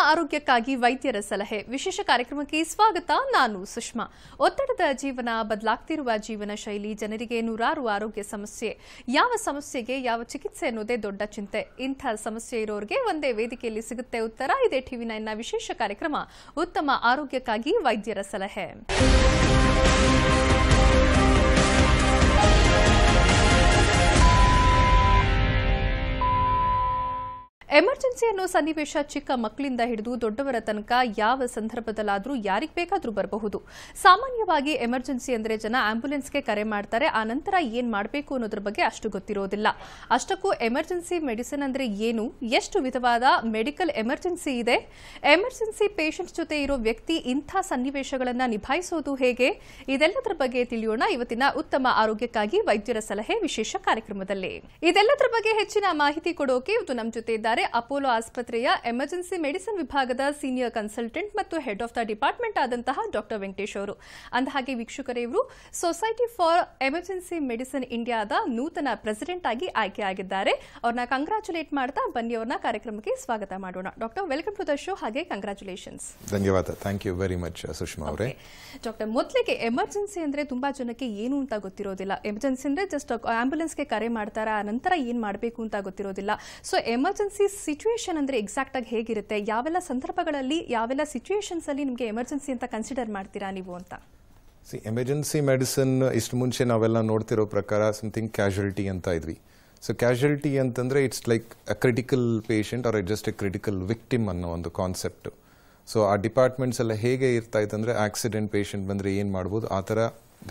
ಆರೋಗ್ಯಕ್ಕಾಗಿ ವೈದ್ಯರ ಸಲಹೆ ವಿಶೇಷ ಕಾರ್ಯಕ್ರಮಕ್ಕೆ ಸ್ವಾಗತ. ನಾನು ಸುಷ್ಮಾ. ಒತ್ತಡದ ಜೀವನ, ಬದಲಾಗ್ತಿರುವ ಜೀವನ ಶೈಲಿ, ಜನರಿಗೆ ನೂರಾರು ಆರೋಗ್ಯ ಸಮಸ್ಯೆ. ಯಾವ ಸಮಸ್ಯೆಗೆ ಯಾವ ಚಿಕಿತ್ಸೆ ಅನ್ನೋದೇ ದೊಡ್ಡ ಚಿಂತೆ. ಇಂಥ ಸಮಸ್ಯೆ ಇರೋರಿಗೆ ಒಂದೇ ವೇದಿಕೆಯಲ್ಲಿ ಸಿಗುತ್ತೆ ಉತ್ತರ. ಇದೇ ಟಿವಿ9ನ ವಿಶೇಷ ಕಾರ್ಯಕ್ರಮ ಉತ್ತಮ ಆರೋಗ್ಯಕ್ಕಾಗಿ ವೈದ್ಯರ ಸಲಹೆ. ಎಮರ್ಜೆನ್ಸಿ ಅನ್ನೋ ಸನ್ನಿವೇಶ ಚಿಕ್ಕ ಮಕ್ಕಳಿಂದ ಹಿಡಿದು ದೊಡ್ಡವರ ತನಕ ಯಾವ ಸಂದರ್ಭದಲ್ಲಾದರೂ ಯಾರಿಗೆ ಬೇಕಾದರೂ ಬರಬಹುದು. ಸಾಮಾನ್ಯವಾಗಿ ಎಮರ್ಜೆನ್ಸಿ ಅಂದರೆ ಜನ ಆಂಬ್ಯುಲೆನ್ಸ್ಗೆ ಕರೆ ಮಾಡ್ತಾರೆ. ಆ ನಂತರ ಏನು ಮಾಡಬೇಕು ಅನ್ನೋದ್ರ ಬಗ್ಗೆ ಅಷ್ಟು ಗೊತ್ತಿರೋದಿಲ್ಲ. ಅಷ್ಟಕ್ಕೂ ಎಮರ್ಜೆನ್ಸಿ ಮೆಡಿಸಿನ್ ಅಂದರೆ ಏನು, ಎಷ್ಟು ವಿಧವಾದ ಮೆಡಿಕಲ್ ಎಮರ್ಜೆನ್ಸಿ ಇದೆ, ಎಮರ್ಜೆನ್ಸಿ ಪೇಷಂಟ್ ಜೊತೆ ಇರೋ ವ್ಯಕ್ತಿ ಇಂಥ ಸನ್ನಿವೇಶಗಳನ್ನು ನಿಭಾಯಿಸೋದು ಹೇಗೆ, ಇದೆಲ್ಲದರ ಬಗ್ಗೆ ತಿಳಿಯೋಣ ಇವತ್ತಿನ ಉತ್ತಮ ಆರೋಗ್ಯಕ್ಕಾಗಿ ವೈದ್ಯರ ಸಲಹೆ ವಿಶೇಷ ಕಾರ್ಯಕ್ರಮದಲ್ಲಿ. ಇದೆಲ್ಲದರ ಬಗ್ಗೆ ಹೆಚ್ಚಿನ ಮಾಹಿತಿ ಕೊಡೋಕೆ ಇವತ್ತು ನಮ್ಮ ಜೊತೆ ಇದ್ದಾರೆ ಅಪೋಲೋ ಆಸ್ಪತ್ರೆಯ ಎಮರ್ಜೆನ್ಸಿ ಮೆಡಿಸಿನ್ ವಿಭಾಗದ ಸೀನಿಯರ್ ಕನ್ಸಲ್ಟೆಂಟ್ ಮತ್ತು ಹೆಡ್ ಆಫ್ ದ ಡಿಪಾರ್ಟ್ಮೆಂಟ್ ಆದಂತಹ ಡಾಕ್ಟರ್ ವೆಂಕಟೇಶ್ ಅವರು. ಅಂದಹಾಗೆ ವೀಕ್ಷಕರೇ, ಇವರು ಸೊಸೈಟಿ ಫಾರ್ ಎಮರ್ಜೆನ್ಸಿ ಮೆಡಿಸಿನ್ ಇಂಡಿಯಾದ ನೂತನ ಪ್ರೆಸಿಡೆಂಟ್ ಆಗಿ ಆಯ್ಕೆಯಾಗಿದ್ದಾರೆ. ಅವ್ರನ್ನ ಕಂಗ್ರಾಚುಲೇಟ್ ಮಾಡ್ತಾ ಬನ್ನಿ ಅವ್ರನ್ನ ಕಾರ್ಯಕ್ರಮಕ್ಕೆ ಸ್ವಾಗತ ಮಾಡೋಣ. Doctor, welcome to the show. ಹಾಗೆ ಕಂಗ್ರಾಚುಲೇಷನ್ಸ್. ಧನ್ಯವಾದ. Thank you very much Sushma ಅವರೇ. ಡಾಕ್ಟರ್, ಮೊದಲಿಗೆ ಎಮರ್ಜೆನ್ಸಿ ಅಂದ್ರೆ ತುಂಬಾ ಜನಕ್ಕೆ ಏನು ಅಂತ ಗೊತ್ತಿರೋದಿಲ್ಲ. ಎಮರ್ಜೆನ್ಸಿ ಅಂದ್ರೆ ಜಸ್ಟ್ ಆಂಬ್ಯುಲೆನ್ಸ್ಗೆ ಕರೆ ಮಾಡ್ತಾರಾ, ನಂತರ ಏನ್ ಮಾಡಬೇಕು ಅಂತ ಗೊತ್ತಿರೋದಿಲ್ಲ. ಸೊ ಎಮರ್ಜೆನ್ಸಿ ಸಿಚುವೇಶನ್ ಅಂದ್ರೆ ಎಕ್ಸಾಕ್ಟ್ ಆಗಿ ಹೇಗಿರುತ್ತೆ, ಯಾವೆಲ್ಲ ಸಂದರ್ಭಗಳಲ್ಲಿ ಯಾವೆಲ್ಲ ಸಿಚುವೇಶನ್ಸ್ ಅಲ್ಲಿ ನಿಮಗೆ ಎಮರ್ಜೆನ್ಸಿ ಅಂತ ಕನ್ಸಿಡರ್ ಮಾಡ್ತೀರಾ ನೀವು ಅಂತ? ಎಮರ್ಜೆನ್ಸಿ ಮೆಡಿಸಿನ್ ಇಷ್ಟು ಮುಂಚೆ ನಾವೆಲ್ಲ ನೋಡ್ತಿರೋ ಪ್ರಕಾರ ಸಮಥಿಂಗ್ ಕ್ಯಾಶುಯಾಲಿಟಿ ಅಂತ ಇದ್ವಿ. ಸೊ ಕ್ಯಾಶುಯಾಲಿಟಿ ಅಂತಂದ್ರೆ it's like a critical patient or just a critical victim ಅನ್ನೋ ಒಂದು ಕಾನ್ಸೆಪ್ಟ್. ಸೊ ಆ ಡಿಪಾರ್ಟ್ಮೆಂಟ್ಸ್ ಎಲ್ಲ ಹೇಗೆ ಇರ್ತಾ ಇತ್ತು ಅಂದ್ರೆ, ಆಕ್ಸಿಡೆಂಟ್ ಪೇಷಂಟ್ ಬಂದ್ರೆ ಏನ್ ಮಾಡ್ಬೋದು ಆ ತರ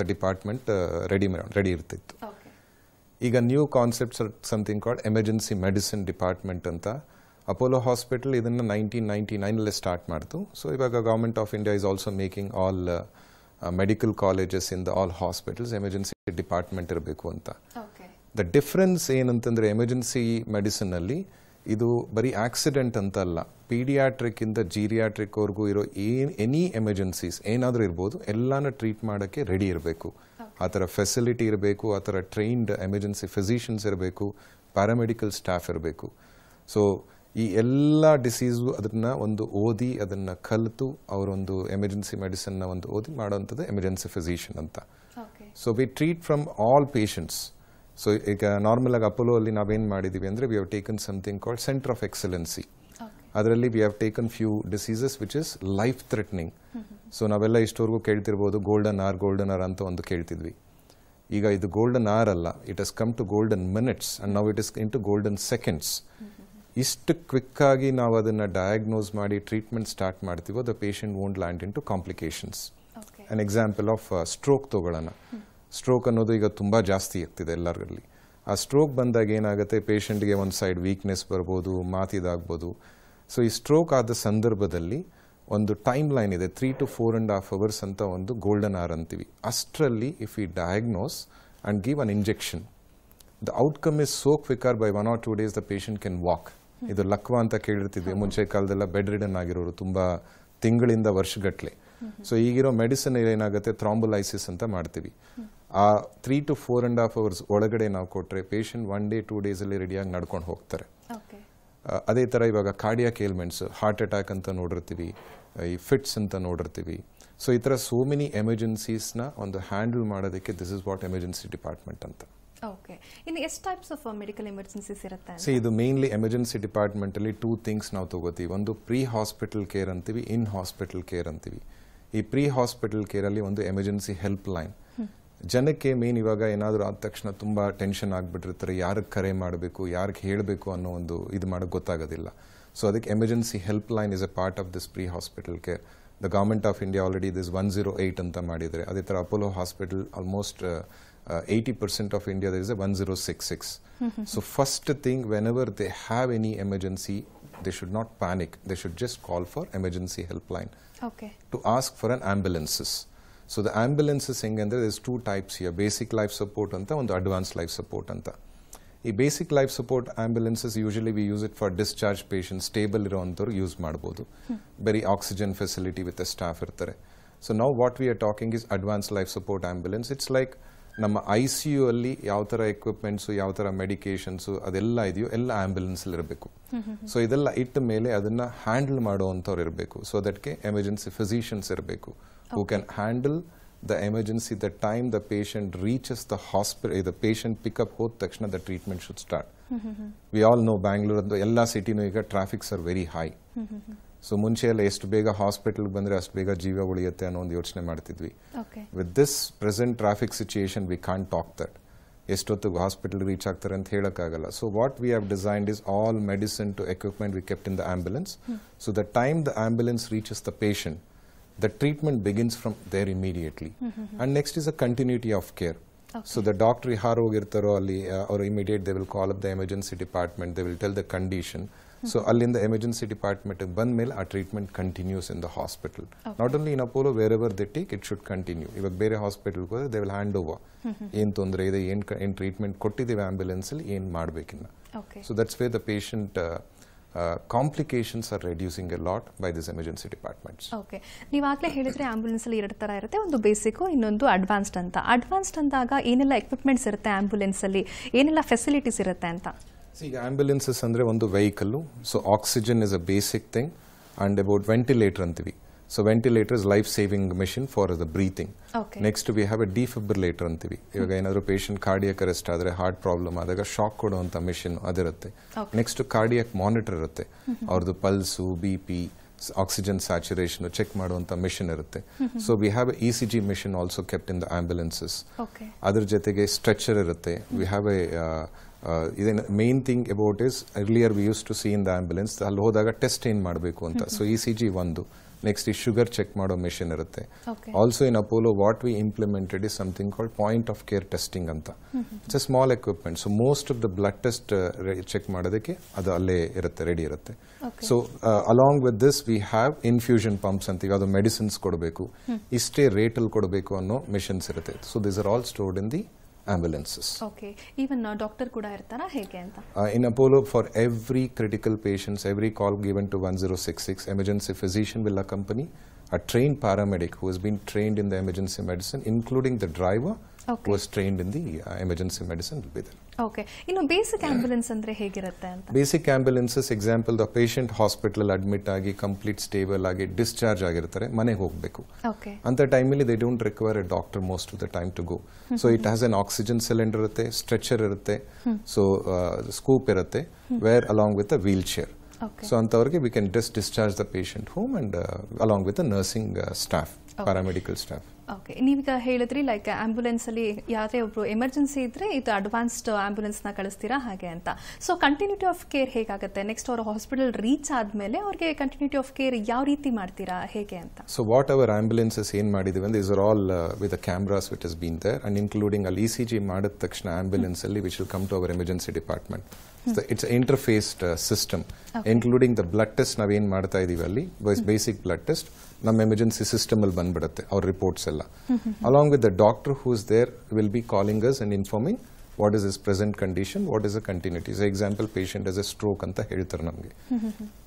ದ ಡಿಪಾರ್ಟ್ಮೆಂಟ್ ರೆಡಿ ಇರ್ತಿತ್ತು. ಈಗ new concept something called emergency medicine department ಅಂತ. ಅಪೋಲೋ ಹಾಸ್ಪಿಟಲ್ ಇದನ್ನು 1999 ಸ್ಟಾರ್ಟ್ ಮಾಡ್ತು. ಸೊ ಇವಾಗ government of India is also making all medical colleges in the all hospitals emergency department ಇರಬೇಕು ಅಂತ. ದ ಡಿಫರೆನ್ಸ್ ಏನಂತಂದ್ರೆ, emergency medicine ಅಲ್ಲಿ ಇದು ಬರೀ ಆಕ್ಸಿಡೆಂಟ್ ಅಂತ ಅಲ್ಲ, ಪೀಡಿಯಾಟ್ರಿಕ್ ಇಂದ ಜೀರಿಯಾಟ್ರಿಕ್ ವರ್ಗೂ ಇರೋ ಎನಿ ಎಮರ್ಜೆನ್ಸೀಸ್ ಏನಾದರೂ ಇರ್ಬೋದು, ಎಲ್ಲಾನು ಟ್ರೀಟ್ ಮಾಡೋಕ್ಕೆ ರೆಡಿ ಇರಬೇಕು. ಆ ಥರ ಫೆಸಿಲಿಟಿ ಇರಬೇಕು, ಆ ಥರ ಟ್ರೈನ್ಡ್ ಎಮರ್ಜೆನ್ಸಿ ಫಿಸಿಷಿಯನ್ಸ್ ಇರಬೇಕು, ಪ್ಯಾರಾಮೆಡಿಕಲ್ ಸ್ಟಾಫ್ ಇರಬೇಕು. ಸೊ ಈ ಎಲ್ಲ ಡಿಸೀಸು ಅದನ್ನ ಒಂದು ಓದಿ, ಅದನ್ನ ಕಲಿತು ಅವರೊಂದು ಎಮರ್ಜೆನ್ಸಿ ಮೆಡಿಸಿನ್ನ ಒಂದು ಓದಿ ಮಾಡೋವಂಥದ್ದು ಎಮರ್ಜೆನ್ಸಿ ಫಿಸಿಷಿಯನ್ ಅಂತ. So we treat from all patients. So ಈಗ ನಾರ್ಮಲ್ ಆಗಿ ಅಪೋಲೋ ಅಲ್ಲಿ ನಾವೇನು ಮಾಡಿದೀವಿ ಅಂದ್ರೆ, we have taken something called center of excellency. ಅದರಲ್ಲಿ we have taken few diseases which is life threatening. So ನಾವೆಲ್ಲ ಇಷ್ಟವರೆಗೂ ಕೇಳ್ತಿರ್ಬೋದು ಗೋಲ್ಡನ್ ಆರ್ ಅಂತ ಒಂದು ಕೇಳ್ತಿದ್ವಿ. ಈಗ ಇದು ಗೋಲ್ಡನ್ ಆರ್ ಅಲ್ಲ, it has come to golden minutes and now it is in to golden seconds. ಇಷ್ಟು ಕ್ವಿಕ್ ಆಗಿ ನಾವು ಅದನ್ನ ಡಯಾಗ್ನೋಸ್ ಮಾಡಿ ಟ್ರೀಟ್ಮೆಂಟ್ ಸ್ಟಾರ್ಟ್ ಮಾಡ್ತೀವೋ, the patient won't land in to complications. An example of stroke ತಗೊಳ್ಳೋಣ. Stroke ಅನ್ನೋದು ಈಗ ತುಂಬಾ ಜಾಸ್ತಿ ಆಗ್ತಿದೆ ಎಲ್ಲರಲ್ಲಿ. ಆ ಸ್ಟ್ರೋಕ್ ಬಂದಾಗ ಏನಾಗುತ್ತೆ, ಪೇಷಂಟ್ಗೆ ಒಂದು ಸೈಡ್ ವೀಕ್ನೆಸ್ ಬರ್ಬೋದು, ಮಾತಿದಾಗ್ಬೋದು. ಸೊ ಈ ಸ್ಟ್ರೋಕ್ ಆದ ಸಂದರ್ಭದಲ್ಲಿ ಒಂದು ಟೈಮ್ ಲೈನ್ ಇದೆ, 3 to 4.5 hours ಅಂತ ಒಂದು ಗೋಲ್ಡನ್ ಆರ್ ಅಂತೀವಿ. ಅಷ್ಟರಲ್ಲಿ if you diagnose and give an injection, the outcome is so quicker, by 1 or 2 days the patient can walk. ಇದು ಲಕ್ವಾ ಅಂತ ಕೇಳಿರ್ತಿದ್ವಿ ಮುಂಚೆ ಕಾಲದೆಲ್ಲ, ಬೆಡ್ ರಿಡನ್ ಆಗಿರೋರು ತುಂಬಾ ತಿಂಗಳಿಂದ ವರ್ಷಗಟ್ಲೆ. ಸೊ ಈಗಿರೋ ಮೆಡಿಸಿನ್ ಏನಾಗುತ್ತೆ, ಥ್ರಾಂಬೋಲೈಸಿಸ್ ಅಂತ ಮಾಡ್ತೀವಿ. ಆ 3 to 4.5 hours ಒಳಗಡೆ ನಾವು ಕೊಟ್ರೆ ಪೇಷಂಟ್ 1 day 2 days ಅಲ್ಲಿ ರೆಡಿಯಾಗಿ ನಡ್ಕೊಂಡು ಹೋಗ್ತಾರೆ. ಅದೇ ತರ ಇವಾಗ ಕಾರ್ಡಿಯಾಕ್ ಏಲ್ಮೆಂಟ್ಸ್, ಹಾರ್ಟ್ ಅಟ್ಯಾಕ್ ಅಂತ ನೋಡಿರ್ತೀವಿ, ಈ ಫಿಟ್ಸ್ ಅಂತ ನೋಡಿರ್ತೀವಿ. ಸೊ ಈ ತರ ಸೋ ಮೆನಿ ಎಮರ್ಜೆನ್ಸೀಸ್ ನ ಒಂದು ಹ್ಯಾಂಡಲ್ ಮಾಡೋದಕ್ಕೆ this is what emergency department ಅಂತ. ಓಕೆ, ಇನ್ನು ಎಷ್ಟು ಟೈಪ್ಸ್ ಆಫ್ ಮೆಡಿಕಲ್ ಎಮರ್ಜೆನ್ಸೀಸ್ ಇರುತ್ತೆ? ಸೊ ಇದು ಮೇನ್ಲಿ ಎಮರ್ಜೆನ್ಸಿ ಡಿಪಾರ್ಟ್ಮೆಂಟ್ ಅಲ್ಲಿ 2 things ನಾವು ತಗೋತೀವಿ. ಒಂದು ಪ್ರೀ ಹಾಸ್ಪಿಟಲ್ ಕೇರ್ ಅಂತೀವಿ, ಇನ್ ಹಾಸ್ಪಿಟಲ್ ಕೇರ್ ಅಂತೀವಿ. ಈ ಪ್ರೀ ಹಾಸ್ಪಿಟಲ್ ಕೇರ್ ಅಲ್ಲಿ ಒಂದು ಎಮರ್ಜೆನ್ಸಿ ಹೆಲ್ಪ್ ಲೈನ್. ಜನಕ್ಕೆ ಮೇನ್ ಇವಾಗ ಏನಾದರೂ ಆದ ತಕ್ಷಣ ತುಂಬಾ ಟೆನ್ಷನ್ ಆಗ್ಬಿಟ್ಟಿರ್ತಾರೆ, ಯಾರಿಗೆ ಕರೆ ಮಾಡಬೇಕು, ಯಾರಿಗೆ ಹೇಳಬೇಕು ಅನ್ನೋ ಒಂದು ಇದು ಮಾಡೋಕೆ ಗೊತ್ತಾಗೋದಿಲ್ಲ. ಸೊ ಅದಕ್ಕೆ emergency help line is a part of this pre hospital care. The government of India already this 108 ಅಂತ ಮಾಡಿದರೆ. ಅದೇ ತರ Apollo hospital almost 80% of India there is a 1066. So first thing, whenever they have any emergency, they should not panic. They should just call for emergency helpline to ask for an ambulances. So the ambulances ಹೆಂಗಂದ್ರೆ there is 2 types here, basic life support ಅಂತ ಒಂದು advanced life support ಅಂತ. ಈ basic life support ambulances usually we use it for discharge patients, stable ಇರೋಂತವರು use ಮಾಡಬಹುದು. ಬರೀ oxygen facility with staff ಇರ್ತಾರೆ. So now what we are talking is advanced life support ambulance. It's like ನಮ್ಮ ICU ಅಲ್ಲಿ ಯಾವ ಥರ equipments, ಯಾವ ಥರ ಮೆಡಿಕೇಶನ್ಸು ಅದೆಲ್ಲ ಇದೆಯೋ ಎಲ್ಲ ಆಂಬ್ಯುಲೆನ್ಸಲ್ಲಿ ಇರಬೇಕು. ಸೊ ಇದೆಲ್ಲ ಇಟ್ಟ ಮೇಲೆ ಅದನ್ನು ಹ್ಯಾಂಡಲ್ ಮಾಡುವಂಥವ್ರು ಇರಬೇಕು. ಸೊ ದಟ್ಗೆ ಎಮರ್ಜೆನ್ಸಿ ಫಿಸಿಷಿಯನ್ಸ್ ಇರಬೇಕು who can handle the emergency the time the patient reaches the hospital. The patient pick up ಹೋದ ತಕ್ಷಣ the treatment should start. We all know Bangalore and ಎಲ್ಲ ಸಿಟಿನೂ ಈಗ traffics are very high. So ಮುಂಚೆ ಎಲ್ಲ ಎಷ್ಟು ಬೇಗ ಹಾಸ್ಪಿಟಲ್ಗೆ ಬಂದರೆ ಅಷ್ಟು ಬೇಗ ಜೀವ ಉಳಿಯುತ್ತೆ ಅನ್ನೋ ಒಂದು ಯೋಚನೆ ಮಾಡ್ತಿದ್ವಿ. With this present traffic situation we can't talk that. ಎಷ್ಟೊತ್ತಿಗೆ ಹಾಸ್ಪಿಟಲ್ ರೀಚ್ ಆಗ್ತಾರೆ ಅಂತ ಹೇಳೋಕ್ಕಾಗಲ್ಲ. So what we have designed is all medicine to equipment we kept in the ambulance. So the time the ambulance reaches the patient, the treatment begins from there immediately. And next is a continuity of care. So the doctor yaar hogirtaro alli or immediate they will call up the emergency department, they will tell the condition. So alli in the emergency department band mele a treatment continues in the hospital. Not only in Apollo, wherever they take it should continue. If bere hospital go they will hand over ಏನು ತೊಂದರೆ ಇದೆ, ಏನು treatment ಕೊಟ್ಟಿದ್ದೇವೆ ambulance ಅಲ್ಲಿ, ಏನು ಮಾಡಬೇಕಿನ್ನ. So that's way the patient complications are reducing a lot by these emergency departments. Okay, ನೀವಾಗಲೇ ಹೇಳಿದ್ರೆ ಆಂಬ್ಯುಲೆನ್ಸ್ ಅಲ್ಲಿ 2 ತರ ಇರುತ್ತೆ, ಒಂದು ಬೇಸಿಕ್, ಇನ್ನೊಂದು ಅಡ್ವಾನ್ಸ್ಡ್ ಅಂತ. ಅಡ್ವಾನ್ಸ್ಡ್ ಅಂದಾಗ ಏನೆಲ್ಲ ಎಕ್ವಿಪ್ಮೆಂಟ್ಸ್ ಇರುತ್ತೆ ಆಂಬ್ಯುಲೆನ್ಸ್ ಅಲ್ಲಿ, ಏನೆಲ್ಲ ಫೆಸಿಲಿಟೀಸ್ ಇರುತ್ತೆ ಅಂತ? ಈಗ ಆಂಬ್ಯುಲೆನ್ಸಸ್ ಅಂದ್ರೆ ಒಂದು vehicle. So oxygen is a basic thing and about ventilator ಅಂತೀವಿ. So ventilator is life-saving machine for the breathing. Next we have a defibrillator ಅಂತೀವಿ. ಇವಾಗ ಏನಾದರೂ ಪೇಷಂಟ್ ಕಾರ್ಡಿಯಾಕ್ ಅರೆಸ್ಟ್ ಆದರೆ, ಹಾರ್ಟ್ ಪ್ರಾಬ್ಲಮ್ ಆದಾಗ ಶಾಕ್ ಕೊಡುವಂಥ ಮಿಷಿನ್ ಅದಿರುತ್ತೆ. ನೆಕ್ಸ್ಟ್ ಕಾರ್ಡಿಯಾಕ್ ಮಾನಿಟರ್ ಇರುತ್ತೆ, ಅವ್ರದ್ದು pulse, BP, oxygen saturation check ಮಾಡುವಂಥ ಮಿಷಿನ್ ಇರುತ್ತೆ. So we have a ECG machine also kept in the ambulances. ಅದ್ರ ಜೊತೆಗೆ ಸ್ಟ್ರೆಚರ್ ಇರುತ್ತೆ. ವಿ ಹ್ಯಾವ್ ಎ ಇದೇನು main thing about is earlier we use to see in the ambulance, ಅಲ್ಲಿ ಹೋದಾಗ test ಏನು ಮಾಡಬೇಕು ಅಂತ. ಸೊ ECG ಒಂದು. ನೆಕ್ಸ್ಟ್ ಈ ಶುಗರ್ ಚೆಕ್ ಮಾಡೋ ಮೆಷಿನ್ ಇರುತ್ತೆ. Also in Apollo what we implemented is something called point of care testing ಅಂತ. It's a small equipment. So most of the blood test check ಮಾಡೋದಕ್ಕೆ ಅದು ಅಲ್ಲೇ ಇರುತ್ತೆ, ರೆಡಿ ಇರುತ್ತೆ. So along with this we have infusion pumps ಅಂತೀವಿ, ಅದು medicines ಕೊಡಬೇಕು, ಇಷ್ಟೇ ರೇಟಲ್ಲಿ ಕೊಡಬೇಕು ಅನ್ನೋ ಮೆಷಿನ್ಸ್ ಇರುತ್ತೆ. So these are all stored in the ambulances. Okay, even doctor ಕೂಡ ಇರ್ತಾರಾ ಹೇಗೆ ಅಂತ? In Apollo, for every critical patients, every call given to 1066, emergency physician will accompany a trained paramedic who has been trained in the emergency medicine, including the driver who was trained in the emergency medicine will be there. Okay, ಇನ್ನು basic ambulance ಅಂದ್ರೆ ಹೇಗಿರುತ್ತೆ ಅಂತ? Basic ambulances example, the patient hospital admit ಆಗಿ complete stable ಆಗಿ discharge ಆಗಿರ್ತಾರೆ, ಮನೆಗೆ ಹೋಗಬೇಕು. ಅಂತ ಟೈಮಲ್ಲಿ they don't require a doctor most of the time to go. So it has an oxygen cylinder ಇರುತ್ತೆ, ಸ್ಟ್ರೆಚರ್ ಇರುತ್ತೆ, ಸೊ ಸ್ಕೂಪ್ ಇರುತ್ತೆ, where along with a wheel chair. So ಅಂತವ್ರಿಗೆ we can discharge the patient home and along with a nursing staff, paramedical staff. Okay, ನೀವೀಗ ಹೇಳಿದ್ರಿ like ambulance ಅಲ್ಲಿ ಯಾರೇ ಒಬ್ರು emergency ಇದ್ರೆ ಇದು ಅಡ್ವಾನ್ಸ್ಡ್ ಆಂಬ್ಯುಲೆನ್ಸ್ ನ ಕಳಿಸ್ತೀರಾ ಹಾಗೆ ಅಂತ. ಸೊ ಕಂಟಿನ್ಯೂಟಿ ಆಫ್ ಕೇರ್ ಹೇಗಾಗುತ್ತೆ? ನೆಕ್ಸ್ಟ್ ಅವರು ಹಾಸ್ಪಿಟಲ್ ರೀಚ್ ಆದ್ಮೇಲೆ ಅವ್ರಿಗೆ ಕಂಟಿನ್ಯೂಟಿ ಆಫ್ ಕೇರ್ ಯಾವ ರೀತಿ ಮಾಡ್ತೀರಾ ಹೇಗೆ ಅಂತ? ಸೊ ವಾಟ್ ಅವರ್ ಆಂಬ್ಯುಲೆನ್ಸಸ್ ಏನ್ ಮಾಡಿದೀವಿ ಅಂದ್ರೆ, is are all with the cameras which has been there and including ಅಲ್ಲಿ ECG ಮಾಡಿದ ತಕ್ಷಣ ಆಂಬ್ಯುಲೆನ್ಸ್ ಅಲ್ಲಿ which will come to our emergency department. It's interfaced system including the blood test ನಾವೇನ್ ಮಾಡ್ತಾ ಇದೀವಿ ಅಲ್ಲಿ, ಬೇಸಿಕ್ ಬ್ಲಡ್ ಟೆಸ್ಟ್ ನಮ್ಮ emergency system ಅಲ್ಲಿ ಬಂದ್ಬಿಡುತ್ತೆ ಅವ್ರ ರಿಪೋರ್ಟ್ಸ್ ಎಲ್ಲ. Along with the doctor who is there will be calling us and informing what is is present condition, what is a continuity. Example patient is A stroke ಅಂತ ಹೇಳ್ತಾರೆ ನಮಗೆ.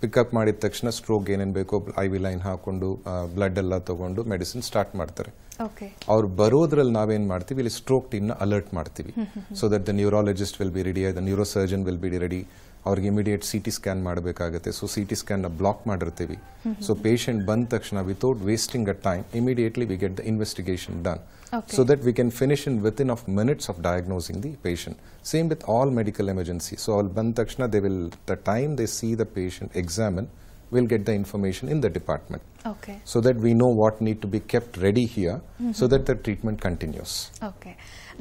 Pickup ಮಾಡಿದ ತಕ್ಷಣ stroke ಏನೇನು ಬೇಕೋ IV ಲೈನ್ ಹಾಕೊಂಡು blood ಎಲ್ಲ ತಗೊಂಡು ಮೆಡಿಸಿನ್ ಸ್ಟಾರ್ಟ್ ಮಾಡ್ತಾರೆ. ಅವ್ರು ಬರೋದ್ರಲ್ಲಿ ನಾವೇನ್ ಮಾಡ್ತೀವಿ, ಇಲ್ಲಿ ಸ್ಟ್ರೋಕ್ ಟೀಮ್ ನ ಅಲರ್ಟ್ ಮಾಡ್ತೀವಿ. So that the neurologist will be ready, the neurosurgeon will be ready. ಅವ್ರಿಗೆ ಇಮಿಡಿಯೇಟ್ CT ಸ್ಕ್ಯಾನ್ ಮಾಡಬೇಕಾಗುತ್ತೆ. ಸೊ CT ಸ್ಕ್ಯಾನ್ ನ ಬ್ಲಾಕ್ ಮಾಡಿರ್ತೀವಿ. ಸೊ ಪೇಷಂಟ್ ಬಂದ ತಕ್ಷಣ without wasting a time immediately we get the investigation done. So that we can finish in within of minutes of diagnosing the patient. Same with all medical emergency. So all ಬಂದ ತಕ್ಷಣ they will, the time they see the patient examine, will get the information in the department. Okay. So that we know what need to be kept ready here, so that the treatment continues. Okay.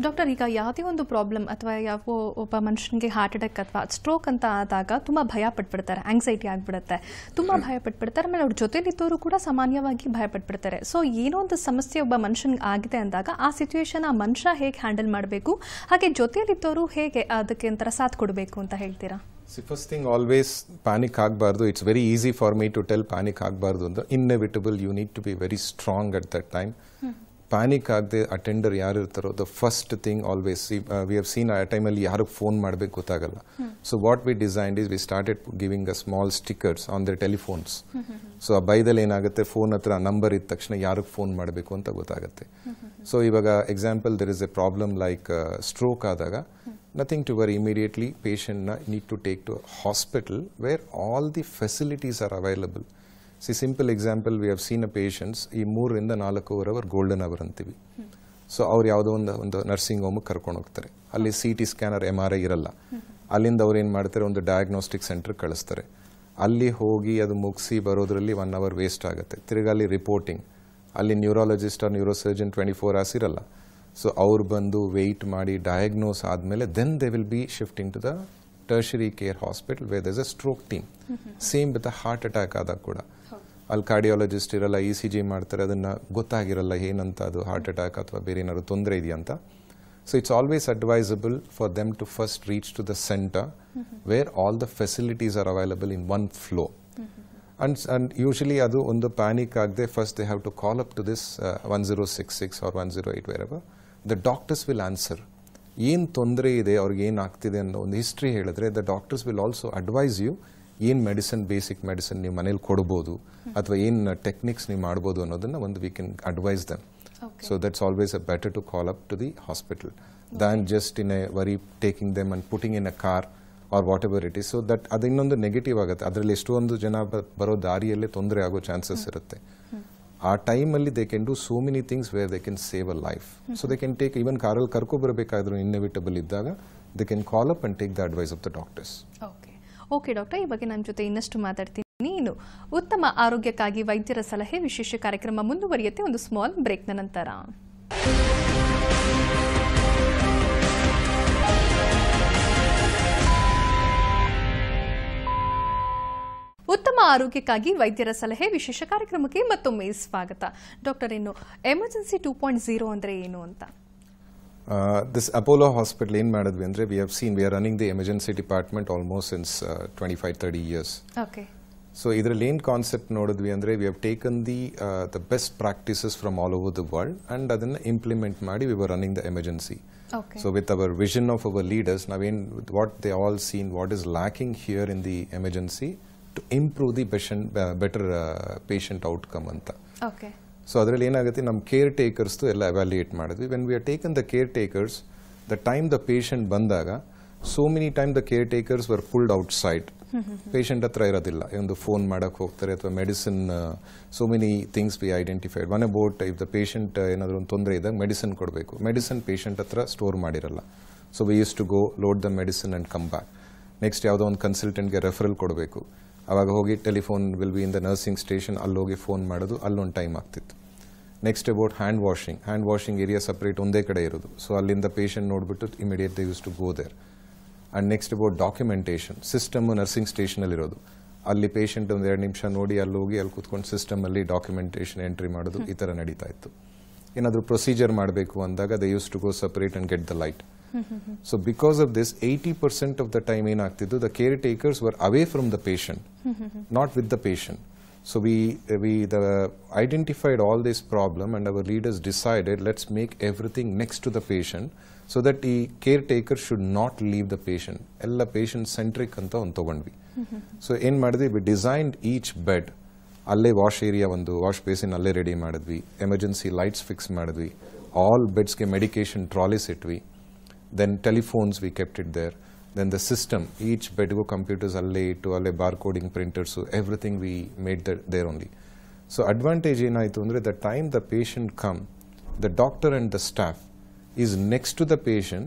Doctor, ಈಗ ಯಾವುದೇ ಒಂದು problem ಅಥವಾ ಯಾವ ಒಬ್ಬ ಮನುಷ್ಯನಿಗೆ heart attack ಅಥವಾ stroke ಅಂತ ಆದಾಗ ತುಂಬ ಭಯ ಪಟ್ಬಿಡ್ತಾರೆ, ಆಂಗ್ಸೈಟಿ ಆಗಿಬಿಡುತ್ತೆ, ತುಂಬ ಭಯ ಪಟ್ಬಿಡ್ತಾರೆ. ಆಮೇಲೆ ಅವ್ರ ಜೊತೆಲಿದ್ದವರು ಕೂಡ ಸಾಮಾನ್ಯವಾಗಿ ಭಯ ಪಟ್ಬಿಡ್ತಾರೆ. ಸೊ ಏನೋ ಒಂದು ಸಮಸ್ಯೆ ಒಬ್ಬ ಮನುಷ್ಯನಿಗೆ ಆಗಿದೆ ಅಂದಾಗ ಆ ಸಿಚುವೇಶನ್ ಆ ಮನುಷ್ಯ ಹೇಗೆ ಹ್ಯಾಂಡಲ್ ಮಾಡಬೇಕು, ಹಾಗೆ ಜೊತೆಲಿದ್ದವರು ಹೇಗೆ ಅದಕ್ಕೆ ಒಂಥರ ಸಾಥ್ ಕೊಡಬೇಕು ಅಂತ ಹೇಳ್ತೀರಾ? See, first thing, always panic ಆಗಬಾರ್ದು. It's very easy for me to tell panic ಆಗಬಾರ್ದು ಅಂತ. Inevitable, you need to be very strong at that time. Panic ಆಗದೆ ಅಟೆಂಡರ್ ಯಾರು ಇರ್ತಾರೋ the first thing always we have seen ಆ ಟೈಮಲ್ಲಿ ಯಾರಿಗೆ phone ಮಾಡಬೇಕು ಗೊತ್ತಾಗಲ್ಲ. So what V designed is we started giving a small stickers on their telephones. So ಆ ಬೈದಲ್ಲಿ ಏನಾಗುತ್ತೆ, ಫೋನ್ ಹತ್ರ ನಂಬರ್ ಇದ್ದ ತಕ್ಷಣ ಯಾರಿಗೆ ಫೋನ್ ಮಾಡಬೇಕು ಅಂತ ಗೊತ್ತಾಗುತ್ತೆ. ಸೊ ಇವಾಗ example there is a problem like stroke ಆದಾಗ nothing to worry, immediately patient need to take to a hospital where all the facilities are available. See, simple example, we have seen a patients ಈ 3 ರಿಂದ 4 hour golden hour ಅಂತೀವಿ. So ಅವ್ರು ಯಾವುದೋ ಒಂದು nursing home ಕರ್ಕೊಂಡು ಹೋಗ್ತಾರೆ, ಅಲ್ಲಿ CT scanner MRI ಇರಲ್ಲ, ಅಲ್ಲಿಂದ ಅವ್ರು ಏನು ಮಾಡ್ತಾರೆ, ಒಂದು ಡಯಾಗ್ನೋಸ್ಟಿಕ್ ಸೆಂಟರ್ ಕಳಿಸ್ತಾರೆ, ಅಲ್ಲಿ ಹೋಗಿ ಅದು ಮುಗಿಸಿ ಬರೋದ್ರಲ್ಲಿ 1 ಅವರ್ ವೇಸ್ಟ್ ಆಗುತ್ತೆ. ತಿರ್ಗಿ ಅಲ್ಲಿ ರಿಪೋರ್ಟಿಂಗ್, ಅಲ್ಲಿ ನ್ಯೂರಾಲಜಿಸ್ಟ್ ಆರ್ ನ್ಯೂರೋಸರ್ಜನ್ 24 hours ಇರಲ್ಲ. ಸೊ ಅವ್ರು ಬಂದು ವೆಯ್ಟ್ ಮಾಡಿ ಡಯಾಗ್ನೋಸ್ ಆದಮೇಲೆ then they will be shifting to the tertiary care hospital where there is a stroke team. Same with heart attack ಆದಾಗ ಕೂಡ ಅಲ್ಲಿ ಕಾರ್ಡಿಯಾಲಜಿಸ್ಟ್ ಇರಲ್ಲ, ECG ಮಾಡ್ತಾರೆ, ಅದನ್ನು ಗೊತ್ತಾಗಿರಲ್ಲ ಏನಂತ ಅದು ಹಾರ್ಟ್ ಅಟ್ಯಾಕ್ ಅಥವಾ ಬೇರೆ ಏನಾದ್ರು ತೊಂದರೆ ಇದೆಯಂತ. So it's always advisable for them to first reach to the centre where all the facilities are available in one flow. And usually ಅದು ಒಂದು ಪ್ಯಾನಿಕ್ ಆಗದೆ first they have to call up to this 1066 or 108 wherever. The doctors will answer. ಏನು ತೊಂದರೆ ಇದೆ, ಅವ್ರಿಗೆ ಏನು ಆಗ್ತಿದೆ ಅನ್ನೋ ಒಂದು ಹಿಸ್ಟ್ರಿ ಹೇಳಿದ್ರೆ the doctors will also advise you ಏನು ಮೆಡಿಸಿನ್, ಬೇಸಿಕ್ ಮೆಡಿಸಿನ್ ನೀವು ಮನೇಲಿ ಕೊಡ್ಬೋದು ಅಥವಾ ಏನು ಟೆಕ್ನಿಕ್ಸ್ ನೀವು ಮಾಡ್ಬೋದು ಅನ್ನೋದನ್ನ ಒಂದು we can advise them. So that's always a better to call up to the hospital than just in a worry taking them and putting in a car or whatever it is. So that ಅದು ಇನ್ನೊಂದು negative ಆಗುತ್ತೆ. ಅದರಲ್ಲಿ ಎಷ್ಟೊಂದು ಜನ ಬರೋ ದಾರಿಯಲ್ಲೇ ತೊಂದರೆ ಆಗೋ chances ಇರುತ್ತೆ. ಆ ಟೈಮಲ್ಲಿ they can do so many things where they can save a life. So they can take even ಕಾರಲ್ಲಿ ಕರ್ಕೊಬರಬೇಕಾದ್ರೂ ಇನ್ನೆವಿಟಬಲ್ ಇದ್ದಾಗ they can call up and take the advice of the doctors. Okay doctor, ಈ ಬಗ್ಗೆ ನನ್ನ ಜೊತೆ ಇನ್ನಷ್ಟು ಮಾತಾಡ್ತೀನಿ. ಇನ್ನು ಉತ್ತಮ ಆರೋಗ್ಯಕ್ಕಾಗಿ ವೈದ್ಯರ ಸಲಹೆ ವಿಶೇಷ ಕಾರ್ಯಕ್ರಮ ಮುಂದುವರಿಯುತ್ತೆ ಒಂದು ಸ್ಮಾಲ್ ಬ್ರೇಕ್ನ ನಂತರ. ಉತ್ತಮ ಆರೋಗ್ಯಕ್ಕಾಗಿ ವೈದ್ಯರ ಸಲಹೆ ವಿಶೇಷ ಕಾರ್ಯಕ್ರಮಕ್ಕೆ ಮತ್ತೊಮ್ಮೆ ಸ್ವಾಗತ. ಡಾಕ್ಟರ್, ಇನ್ನು ಎಮರ್ಜೆನ್ಸಿ 2.0 ಅಂದ್ರೆ ಏನು ಅಂತ? This Apollo Hospital ಏನು ಮಾಡಿದ್ವಿ ಅಂದ್ರೆ we are running the emergency department almost since 25-30 years. Okay. So ಇದರಲ್ಲಿ ಏನು ಕಾನ್ಸೆಪ್ಟ್ ನೋಡಿದ್ವಿ ಅಂದ್ರೆ we have taken the best practices from all over the world and ಅದನ್ನ ಇಂಪ್ಲಿಮೆಂಟ್ ಮಾಡಿ we were running the emergency. Okay. So with our vision of our leaders, what they all seen, what is lacking here in the emergency to improve the better patient outcome ಅಂತ. Okay. So ಅದರಲ್ಲಿ ಏನಾಗುತ್ತೆ, ನಮ್ಮ ಕೇರ್ ಟೇಕರ್ಸ್ದು ಎಲ್ಲ evaluate ಮಾಡಿದ್ವಿ. When we are taken the caretakers, the time the patient ಬಂದಾಗ so many time the caretakers were pulled outside. Patient ಹತ್ರ ಇರೋದಿಲ್ಲ, ಒಂದು ಫೋನ್ ಮಾಡಕ್ಕೆ ಹೋಗ್ತಾರೆ ಅಥವಾ medicine, so many things we identified. One about if the patient ಏನಾದರೂ ಒಂದು ತೊಂದರೆ ಇದ್ದಾಗ ಮೆಡಿಸಿನ್ ಕೊಡಬೇಕು, ಮೆಡಿಸಿನ್ ಪೇಷಂಟ್ ಹತ್ರ ಸ್ಟೋರ್ ಮಾಡಿರಲ್ಲ. So we use to go load the medicine and come back. Next ಯಾವುದೋ ಒಂದು ಕನ್ಸಲ್ಟೆಂಟ್ಗೆ ರೆಫರಲ್ ಕೊಡಬೇಕು, ಅವಾಗ ಹೋಗಿ telephone will be in the nursing station, ಅಲ್ಲಿ ಹೋಗಿ ಫೋನ್ ಮಾಡೋದು, ಅಲ್ಲೊಂದು ಟೈಮ್ ಆಗ್ತಿತ್ತು. Next about hand washing area separate ಒಂದೇ ಕಡೆ ಇರೋದು. ಸೊ ಅಲ್ಲಿಂದ ಪೇಷಂಟ್ ನೋಡಿಬಿಟ್ಟು immediate they use to go there. And next about documentation, system nursing ಸ್ಟೇಷನಲ್ಲಿ ಇರೋದು, ಅಲ್ಲಿ ಪೇಷಂಟ್ ಒಂದು 2 ನಿಮಿಷ ನೋಡಿ ಅಲ್ಲಿ ಹೋಗಿ ಅಲ್ಲಿ ಕೂತ್ಕೊಂಡು ಸಿಸ್ಟಮಲ್ಲಿ ಡಾಕ್ಯುಮೆಂಟೇಷನ್ ಎಂಟ್ರಿ ಮಾಡೋದು, ಈ ಥರ ನಡೀತಾ ಇತ್ತು. ಏನಾದರೂ ಪ್ರೊಸೀಜರ್ ಮಾಡಬೇಕು ಅಂದಾಗ they use to go separate and get the light. So because of this, 80% of the time ಏನಾಗ್ತಿದ್ದು, the caretakers were away from the patient, not with the patient. So we identified all this problem and our leaders decided let's make everything next to the patient so that the caretaker should not leave the patient. Ella patient centric anta on togondvi. So ಏನು ಮಾಡಿದ್ವಿ, we designed each bed, ಅಲ್ಲೇ wash area, ಒಂದು wash basin ಅಲ್ಲೇ ready ಮಾಡಿದ್ವಿ, emergency lights fix ಮಾಡಿದ್ವಿ, all ಬೆಡ್ಸ್ಗೆ medication trolleys ಇಟ್ವಿ. Then telephones we kept it there. Then the system, each bed go computers alle ittu, alle barcoding printers, so everything we made there only. So advantage enaitu andre, the time the patient come, the doctor and the staff is next to the patient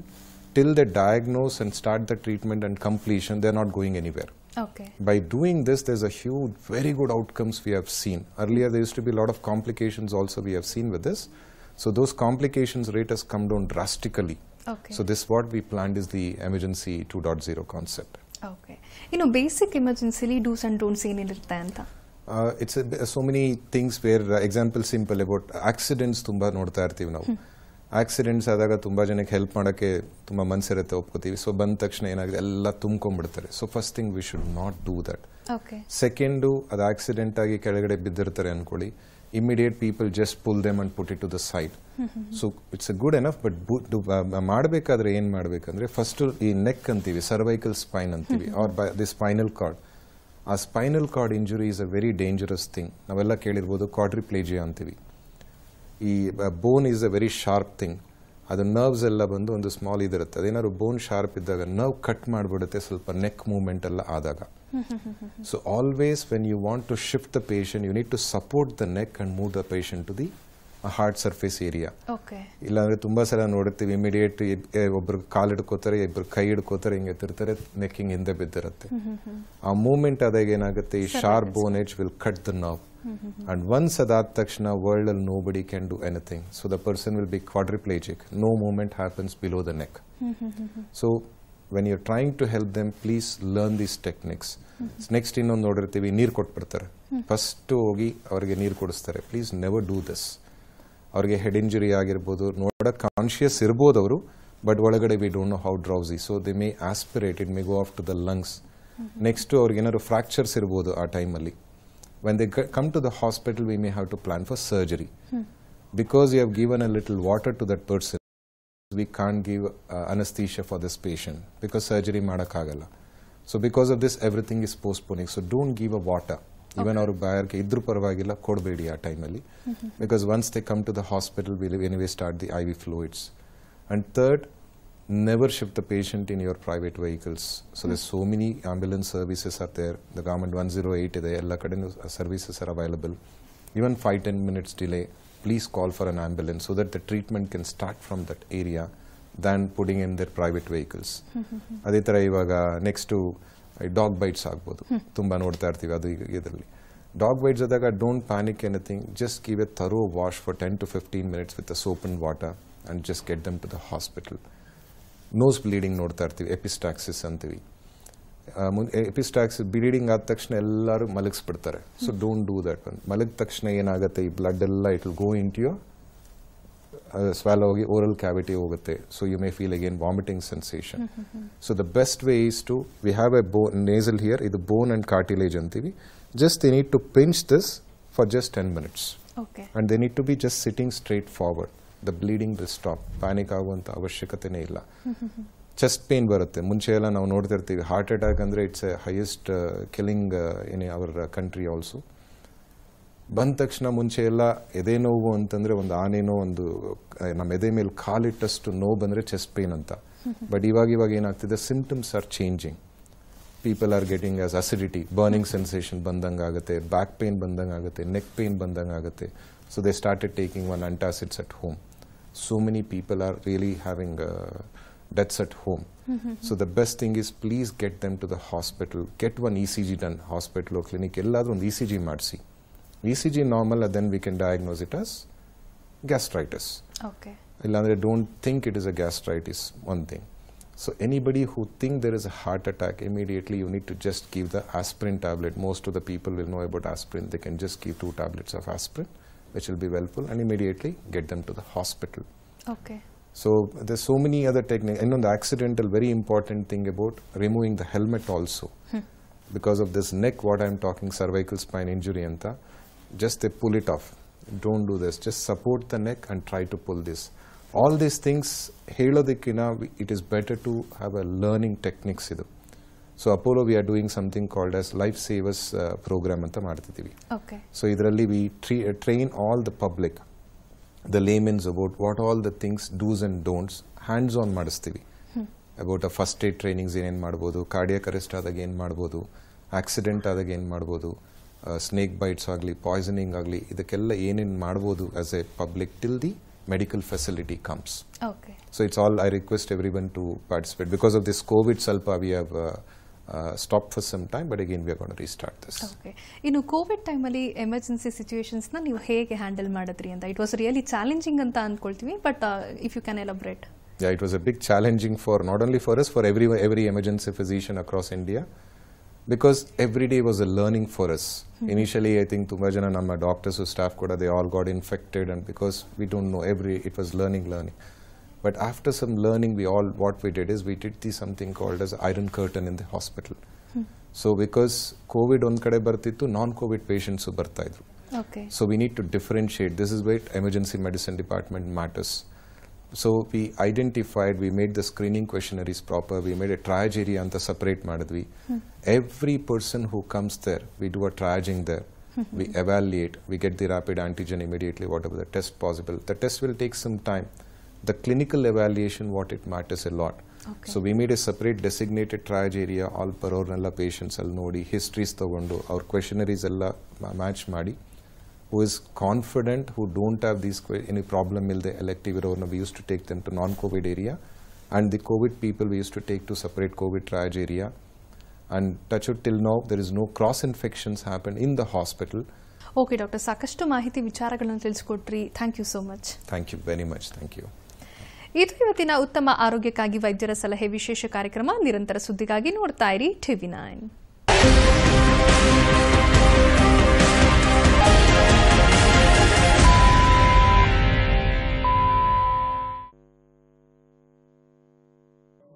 till they diagnose and start the treatment and completion. They are not going anywhere. Okay. By doing this, there's a huge, very good outcomes we have seen. Earlier there used to be a lot of complications also we have seen with this. So those complications rate has come down drastically. Okay. So this what we planned is the emergency 2.0 concept. Okay. Basic emergency do's and don'ts ಏನಿರುತ್ತೆ ಅಂತ? It's so many things where example simple about accidents ತುಂಬಾ ನೋಡ್ತಾ ಇರ್ತೀವಿ ನಾವು. Accidents ಆದಾಗ ತುಂಬಾ ಜನಕ್ಕೆ help ಮಾಡೋಕ್ಕೆ ತುಂಬಾ ಮನಸ್ಸಿರುತ್ತೆ, ಒಪ್ಕೋತೀವಿ. ಸೊ ಬಂದ ತಕ್ಷಣ ಏನಾಗಿದೆ, ಎಲ್ಲ ತುಂಬ್ಕೊಂಡ್ಬಿಡ್ತಾರೆ. So first thing we should not do that. Okay. Second, ಅದು ಆಕ್ಸಿಡೆಂಟ್ ಆಗಿ ಕೆಳಗಡೆ ಬಿದ್ದಿರ್ತಾರೆ ಅನ್ಕೊಳ್ಳಿ, immediate people just pull them and put it to the side. So it's a good enough, but ಮಾಡಬೇಕಾದ್ರೆ ಏನು ಮಾಡಬೇಕಂದ್ರೆ ಫಸ್ಟ್ ಈ ನೆಕ್ ಅಂತೀವಿ, ಸರ್ವೈಕಲ್ ಸ್ಪೈನ್ ಅಂತೀವಿ, ಆರ್ ದಿ ಸ್ಪೈನಲ್ ಕಾರ್ಡ್. ಆ spinal cord injury is a very dangerous thing. ನಾವೆಲ್ಲ ಕೇಳಿರ್ಬೋದು quadriplegia ಅಂತೀವಿ. ಈ bone is a very sharp thing. ಅದು ನರ್ವ್ಸ್ ಎಲ್ಲ ಬಂದು ಒಂದು ಸ್ಮಾಲ್ ಇದಿರುತ್ತೆ, ಅದೇನಾದ್ರು ಬೋನ್ ಶಾರ್ಪ್ ಇದ್ದಾಗ ನರ್ವ್ ಕಟ್ ಮಾಡಿಬಿಡುತ್ತೆ ಸ್ವಲ್ಪ ನೆಕ್ ಮೂವ್ಮೆಂಟ್ ಎಲ್ಲ ಆದಾಗ. So always when you want to shift the patient you need to support the neck and move the patient to the heart surface area. ಇಲ್ಲಾಂದ್ರೆ ತುಂಬಾ ಸಲ ನೋಡುತ್ತೀವಿ ಇಮಿಡಿಯೇಟ್ ಒಬ್ರು ಕಾಲು ಹಿಡ್ಕೋತಾರೆ, ಇಬ್ರು ಕೈ ಹಿಡ್ಕೋತಾರೆ, ಹಿಂಗೆ ಎತ್ತಿರ್ತಾರೆ, ನೆಕ್ ಹಿಂಗೆ ಹಿಂದೆ ಬಿದ್ದಿರುತ್ತೆ. ಆ ಮೂವ್ಮೆಂಟ್ ಆದಾಗ ಏನಾಗುತ್ತೆ, ಈ sharp bone edge will cut the nerve. And once ಅದಾದ ತಕ್ಷಣ world nobody can do anything. So the person will be quadriplegic. No movement happens below the neck. So when you're trying to help them, please learn these techniques. Next ಇನ್ನೊಂದು ನೋಡಿರ್ತೀವಿ, ನೀರು ಕೊಟ್ಬಿಡ್ತಾರೆ. First ಹೋಗಿ ಅವರಿಗೆ ನೀರು ಕೊಡಿಸ್ತಾರೆ. Please never do this. ಅವ್ರಿಗೆ head injury ಆಗಿರ್ಬೋದು, ನೋಡೋಕೆ ಕಾನ್ಶಿಯಸ್ ಇರ್ಬೋದು ಅವರು, ಬಟ್ ಒಳಗಡೆ we don't know how drowsy, so they may aspirate, it may go off to the lungs. Next ಅವ್ರಿಗೆ ಏನಾದ್ರು ಫ್ರಾಕ್ಚರ್ಸ್ ಇರ್ಬೋದು ಆ ಟೈಮಲ್ಲಿ. When they come to the hospital, we may have to plan for surgery. Because you have given a little water to that person, we can't give anesthesia for this patient because surgery madakagala. So because of this, everything is postponing. So don't give a water. Even our buyer ke idru parvagilla kodbedi a time alli. Because once they come to the hospital, we will anyway start the IV fluids. And third, never shift the patient in your private vehicles. So there's so many ambulance services are there. The government 108 ಇದೆ, ಎಲ್ಲ ಕಡೆ services are available. Even 5-10 minutes delay, please call for an ambulance so that the treatment can start from that area than putting in their private vehicles. ಅದೇ ತರ ಇವಾಗ next dog bites ಆಗ್ಬೋದು, ತುಂಬಾ ನೋಡ್ತಾ ಇರ್ತೀವಿ ಅದು ಇದರಲ್ಲಿ. ಡಾಗ್ ಬೈಟ್ಸ್ ಆದಾಗ don't panic anything, just give A thorough wash for 10 to 15 minutes with the soap and water and just get them to the hospital. Nose bleeding ನೋಡ್ತಾ ಇರ್ತೀವಿ, ಎಪಿಸ್ಟಾಕ್ಸಿಸ್ ಅಂತೀವಿ. ಎಪಿಸ್ಟಾಕ್ಸಿಸ್ ಬ್ಲೀಡಿಂಗ್ ಆದ ತಕ್ಷಣ ಎಲ್ಲರೂ ಮಲಗಿಸ್ಬಿಡ್ತಾರೆ. So don't do that one. ಮಲಗಿದ ತಕ್ಷಣ ಏನಾಗುತ್ತೆ, ಈ ಬ್ಲಡ್ ಎಲ್ಲ it will go into your swallow ಹೋಗಿ ಓರಲ್ ಕ್ಯಾವಿಟಿ ಹೋಗುತ್ತೆ. So you may feel again vomiting sensation. So the best way is to, we have a bone nasal here, ಇದು bone and cartilage ಅಂತೀವಿ. Just they need to pinch this for just 10 minutes. And they need to be just sitting straight forward. The bleeding will stop. Panic ಆಗುವಂಥ ಅವಶ್ಯಕತೆನೇ ಇಲ್ಲ. Chest pain ಬರುತ್ತೆ. ಮುಂಚೆ ಎಲ್ಲ ನಾವು ನೋಡ್ತಿರ್ತೀವಿ, ಹಾರ್ಟ್ ಅಟ್ಯಾಕ್ ಅಂದರೆ it's A highest killing in our country also. ಬಂದ ತಕ್ಷಣ ಮುಂಚೆ ಎಲ್ಲ ಎದೆ ನೋವು ಅಂತಂದರೆ ಒಂದು ಆನೆನೋ ಒಂದು ನಮ್ಮ ಎದೆ ಮೇಲೆ ಕಾಲಿಟ್ಟಷ್ಟು ನೋವು ಬಂದರೆ ಚೆಸ್ಟ್ ಪೇನ್ ಅಂತ. ಬಟ್ ಇವಾಗ ಏನಾಗ್ತಿದೆ, symptoms are changing. People are getting as acidity, burning sensation ಬಂದಂಗೆ ಆಗುತ್ತೆ, ಬ್ಯಾಕ್ ಪೇನ್ ಬಂದಂಗೆ ಆಗುತ್ತೆ, ನೆಕ್ ಪೇನ್ ಬಂದಂಗೆ ಆಗುತ್ತೆ. So they started taking one antacids at home. So many people are really having deaths at home. So the best thing is, please get them to the hospital. Get one ECG done, hospital or clinic. Elladru ಒಂದು ECG ಮಾಡಿಸಿ. ECG normal, then we can diagnose it as gastritis. Okay. Illandre don't think it is a gastritis, one thing. So anybody who think there is a heart attack, immediately you need to just give the aspirin tablet. Most of the people will know about aspirin. They can just give 2 tablets of aspirin, which will be helpful, and immediately get them to the hospital. Okay. So there's so many other techniques. And on the accidental, very important thing about removing the helmet also. Because of this neck, what I'm talking, cervical spine injury anta, just they pull it off. Don't do this. Just support the neck and try to pull this. All these things, helodikina, it is better to have a learning techniques idu. So Apollo, we are doing something called as Life Savers program anta ಮಾಡ್ತಿದ್ದೀವಿ. Okay. So ಇದರಲ್ಲಿ we train all the public, the laymen about what all the things, do's and don'ts, hands on ಮಾಡಿಸ್ತೀವಿ. About a first aid trainings ಏನೇನು ಮಾಡ್ಬೋದು, cardiac arrest ಆದಾಗ ಏನು ಮಾಡ್ಬೋದು, accident ಆದಾಗ ಏನು ಮಾಡ್ಬೋದು, ಸ್ನೇಕ್ ಬೈಟ್ಸ್ ಆಗಲಿ, ಪಾಯ್ಸನಿಂಗ್ ಆಗಲಿ, ಇದಕ್ಕೆಲ್ಲ ಏನೇನು ಮಾಡ್ಬೋದು as A public till the medical facility comes. Okay. So it's all, I request everyone to participate. Because of this COVID salpa, we have stopped for some time, but again we are going to restart this. Okay. In COVID time alli emergency situations na ನೀವು ಹೇಗೆ handle ಮಾಡಿದ್ರಿ ಅಂತ? It was really challenging ಅಂತ ಅಂದ್ಕೊಳ್ತೀವಿ, but if you can elaborate. Yeah, it was a big challenging for not only for us, for every emergency physician across India. Because every day was a learning for us. Initially, I think ತುಂಬಾ ಜನ ನಮ್ಮ doctors or staff ಕೂಡ they all got infected, and because we don't know, it was learning. But after some learning, what we did is we did something called as iron curtain in the hospital. So because COVID ಒಂದ್ ಕಡೆ ಬರ್ತಿತ್ತು, non-COVID patients ಬರ್ತಾ ಇದ್ರು. Okay. So we need to differentiate. This is where emergency medicine department matters. So we identified, we made the screening questionnaires proper, we made a triage area anta separate madidvi. Every person who comes there, we do a triaging there. We evaluate, we get the rapid antigen immediately, whatever the test possible. The test will take some time. The clinical evaluation, what it matters a lot. Okay. So we made a separate designated triage area, all parornella patients all nodi, histories tagondu, our questionnaires alla match ಮಾಡಿ, who is confident, who don't have these any problem in the elective iroorna, we used to take them to non-COVID area, and the COVID people we used to take to separate COVID triage area. And touch wood, till now there is no cross infections happen in the hospital. Okay doctor, ಸಾಕಷ್ಟು ಮಾಹಿತಿ ವಿಚಾರಗಳನ್ನು ತಿಳಿಸ್ಕೊಟ್ರಿ. Thank you so much. Thank you very much. Thank you. ಇದು ಇವತ್ತಿನ ಉತ್ತಮ ಆರೋಗ್ಯಕ್ಕಾಗಿ ವೈದ್ಯರ ಸಲಹೆ ವಿಶೇಷ ಕಾರ್ಯಕ್ರಮ. ನಿರಂತರ ಸುದ್ದಿಗಾಗಿ ನೋಡ್ತಾ ಇರಿ TV9.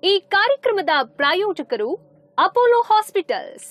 ಈ ಕಾರ್ಯಕ್ರಮದ ಪ್ರಾಯೋಜಕರು ಅಪೋಲೋ ಹಾಸ್ಪಿಟಲ್ಸ್.